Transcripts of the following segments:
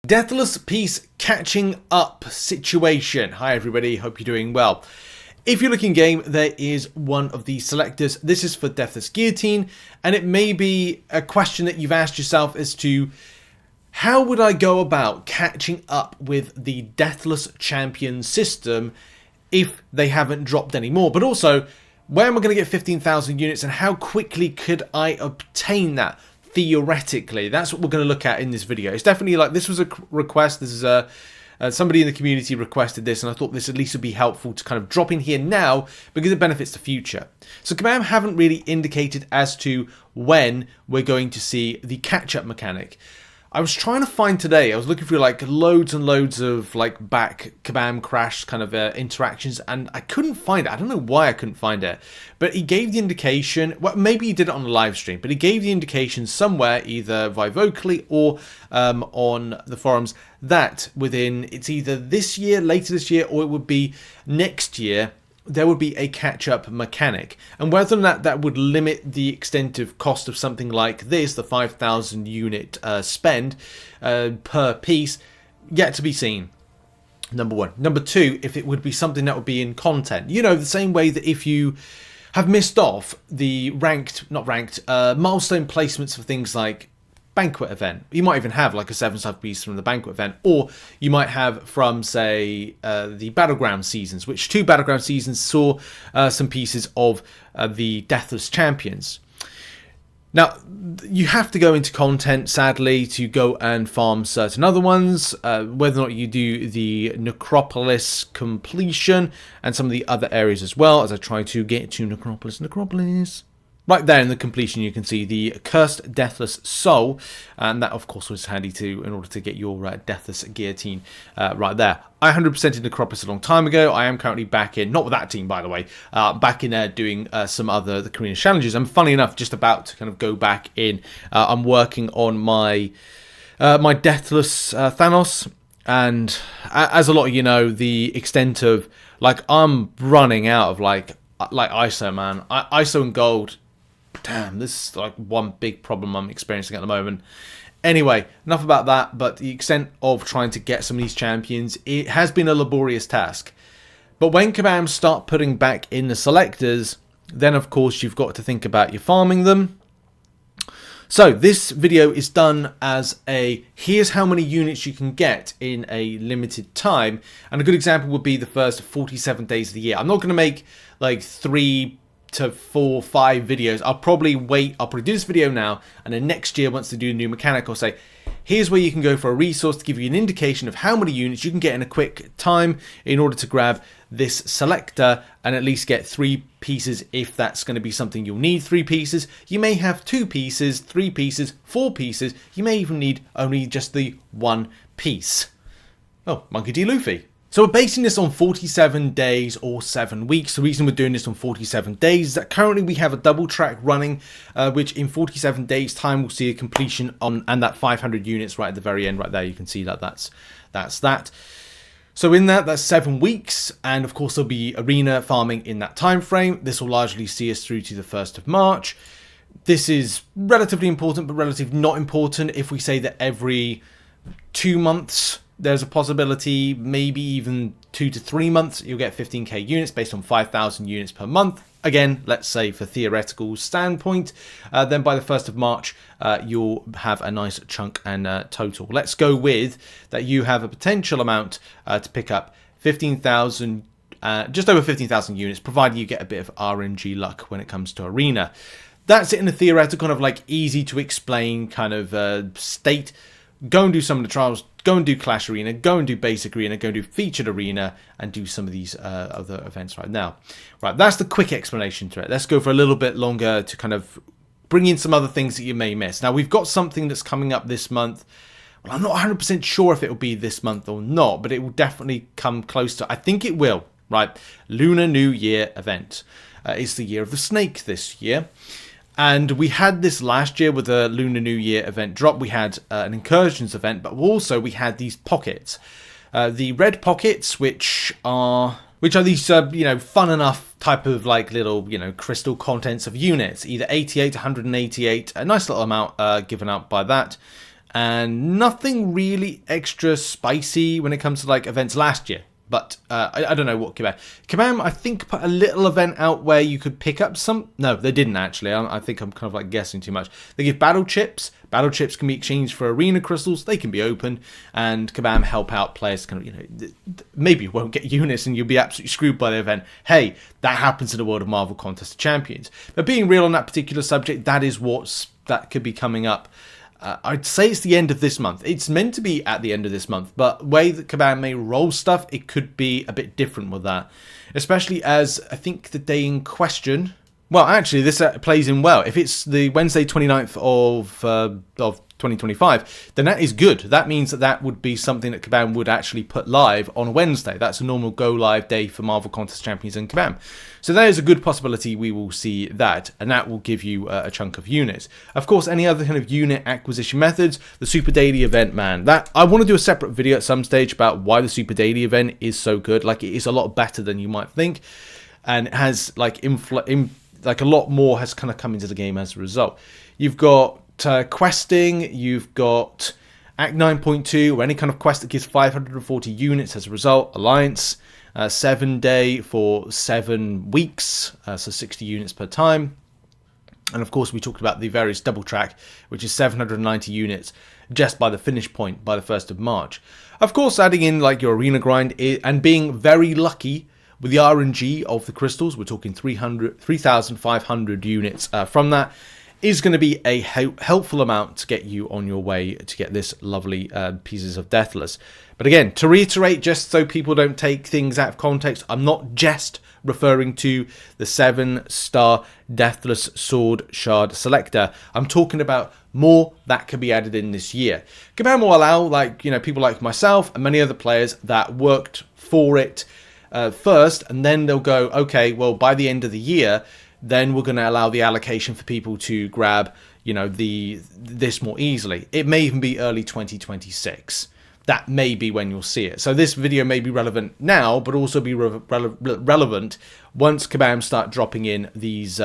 Deathless piece catching up situation. Hi everybody, hope you're doing well. If you're looking game, there is one of the selectors. This is for Deathless Guillotine, and it may be a question that you've asked yourself as to how would I go about catching up with the Deathless champion system if they haven't dropped any more, but also where am I going to get 15,000 units and how quickly could I obtain that? Theoretically, that's what we're going to look at in this video. It's definitely like, this was a request. This is somebody in the community requested this, and I thought this at least would be helpful to kind of drop in here now because it benefits the future. So Kabam haven't really indicated as to when we're going to see the catch-up mechanic. I was trying to find today, I was looking through like loads and loads of like back Kabam crash kind of interactions, and I couldn't find it. I don't know why I couldn't find it, but he gave the indication, well, maybe he did it on a live stream, but he gave the indication somewhere, either via vocally or on the forums, that within, it's either this year, later this year, or it would be next year, there would be a catch-up mechanic. And whether or not that would limit the extent of cost of something like this, the 5,000 unit spend per piece, yet to be seen. Number one. Number two, if it would be something that would be in content. You know, the same way that if you have missed off the milestone placements for things like banquet event. You might even have like a 7-star piece from the banquet event, or you might have from, say, the battleground seasons, which 2 battleground seasons saw some pieces of the Deathless champions. Now, you have to go into content, sadly, to go and farm certain other ones, whether or not you do the Necropolis completion and some of the other areas as well, as I try to get to Necropolis. Right there in the completion, you can see the Cursed Deathless Soul, and that, of course, was handy too in order to get your Deathless Guillotine right there. I 100%ed Necropolis a long time ago. I am currently back in, not with that team, by the way, back in there doing some other the Korean challenges. I'm, funny enough, just about to kind of go back in. I'm working on my my Deathless Thanos, and as a lot of you know, the extent of, like, I'm running out of, like ISO, man. ISO and gold. Damn, this is like one big problem I'm experiencing at the moment. Anyway, enough about that, but the extent of trying to get some of these champions, it has been a laborious task. But when Kabam start putting back in the selectors, then of course you've got to think about your farming them. So this video is done as a, here's how many units you can get in a limited time. And a good example would be the first 47 days of the year. I'm not going to make like 3 to 4, 5 videos. I'll probably do this video now, and then next year, once they do a new mechanic, I'll say, here's where you can go for a resource to give you an indication of how many units you can get in a quick time in order to grab this selector and at least get 3 pieces if that's going to be something you'll need 3 pieces. You may have 2 pieces, 3 pieces, 4 pieces. You may even need only just the 1 piece. Oh, Monkey D. Luffy. So we're basing this on 47 days or 7 weeks. The reason we're doing this on 47 days is that currently we have a double track running, which in 47 days time we'll see a completion on, and that 500 units right at the very end right there. You can see that that's that. So in that's 7 weeks, and of course there'll be arena farming in that time frame. This will largely see us through to the 1st of March. This is relatively important, but relatively not important if we say that every 2 months there's a possibility, maybe even 2 to 3 months, you'll get 15k units based on 5,000 units per month. Again, let's say for theoretical standpoint, then by the 1st of March, you'll have a nice chunk and total. Let's go with that you have a potential amount to pick up 15,000, just over 15,000 units, provided you get a bit of RNG luck when it comes to arena. That's it in a theoretical kind of like easy to explain kind of state. Go and do some of the trials, go and do Clash Arena, go and do Basic Arena, go and do Featured Arena, and do some of these other events right now. Right, that's the quick explanation to it. Let's go for a little bit longer to kind of bring in some other things that you may miss. Now, we've got something that's coming up this month. Well, I'm not 100% sure if it will be this month or not, but it will definitely come close to, I think it will, right? Lunar New Year event. It's the year of the snake this year. And we had this last year with the Lunar New Year event drop. We had an incursions event, but also we had these pockets. The red pockets, which are these, you know, fun enough type of like little, you know, crystal contents of units, either 88 to 188, a nice little amount given out by that. and nothing really extra spicy when it comes to like events last year. But I don't know what Kabam, I think, put a little event out where you could pick up some. No, they didn't actually. I think I'm kind of like guessing too much. They give battle chips. Battle chips can be exchanged for arena crystals. They can be open, and Kabam help out players. Kind of, you know, maybe you won't get units and you'll be absolutely screwed by the event. Hey, that happens in the world of Marvel Contest of Champions. But being real on that particular subject, that is that could be coming up. I'd say it's the end of this month. It's meant to be at the end of this month, but the way that Kabam may roll stuff, it could be a bit different with that. Especially as I think the day in question... Well, actually, this plays in well. If it's the Wednesday 29th of 2025, then that is good. That means that would be something that Kabam would actually put live on a Wednesday. That's a normal go live day for Marvel Contest Champions and Kabam. So there is a good possibility we will see that, and that will give you a chunk of units. Of course, any other kind of unit acquisition methods, the Super Daily event, man, that I want to do a separate video at some stage about why the Super Daily event is so good. Like, it is a lot better than you might think, and it has like like a lot more has kind of come into the game as a result. You've got questing, you've got Act 9.2, or any kind of quest that gives 540 units as a result. Alliance, 7 day for 7 weeks, so 60 units per time. And of course, we talked about the various double track, which is 790 units just by the finish point by the 1st of March. Of course, adding in like your arena grind and being very lucky with the RNG of the crystals, we're talking 3,500 units from that, is going to be a helpful amount to get you on your way to get this lovely pieces of Deathless. But again, to reiterate, just so people don't take things out of context, I'm not just referring to the 7-star Deathless Sword Shard Selector. I'm talking about more that could be added in this year. Kabam will allow, like, you know, people like myself and many other players that worked for it first, and then they'll go, okay, well, by the end of the year, then we're going to allow the allocation for people to grab, you know, this more easily. It may even be early 2026. That may be when you'll see it. So this video may be relevant now, but also be relevant once Kabam start dropping in these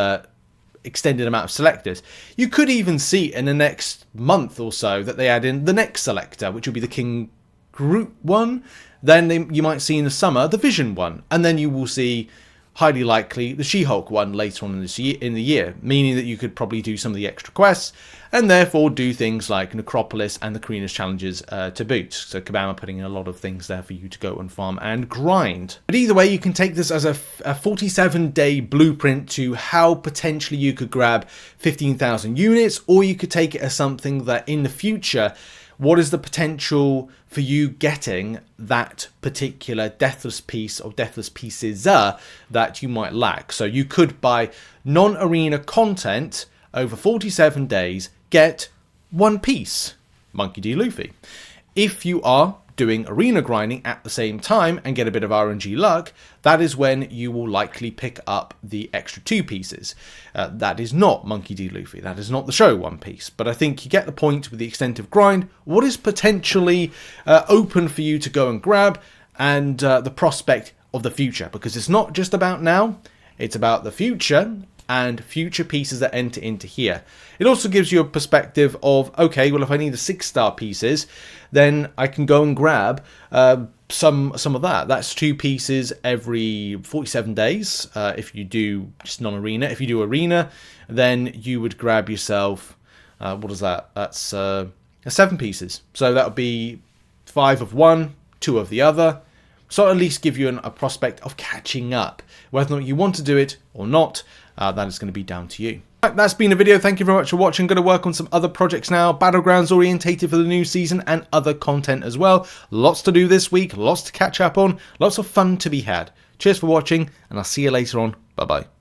extended amount of selectors. You could even see in the next month or so that they add in the next selector, which will be the King Groot one. Then you might see in the summer the Vision one, and then you will see highly likely the She-Hulk one later on in the year, meaning that you could probably do some of the extra quests and therefore do things like Necropolis and the Karina's challenges to boot. So Kabam are putting in a lot of things there for you to go and farm and grind. But either way, you can take this as a 47-day blueprint to how potentially you could grab 15,000 units, or you could take it as something that in the future, what is the potential for you getting that particular Deathless piece or Deathless pieces that you might lack? So you could buy non-arena content over 47 days, get 1 piece, Monkey D. Luffy. If you are doing arena grinding at the same time and get a bit of RNG luck, that is when you will likely pick up the extra 2 pieces. That is not Monkey D. Luffy. That is not the show 1 piece. But I think you get the point with the extensive grind. What is potentially open for you to go and grab, and the prospect of the future. Because it's not just about now, it's about the future and future pieces that enter into here. It also gives you a perspective of, okay, well, if I need the 6-star pieces, then I can go and grab some of that. That's 2 pieces every 47 days. If you do just non-arena. If you do arena, then you would grab yourself, what is that? That's 7 pieces. So that would be 5 of one, 2 of the other. So at least give you a prospect of catching up. Whether or not you want to do it or not, that is going to be down to you. Right, that's been the video. Thank you very much for watching. I'm going to work on some other projects now. Battlegrounds orientated for the new season and other content as well. Lots to do this week. Lots to catch up on. Lots of fun to be had. Cheers for watching, and I'll see you later on. Bye-bye.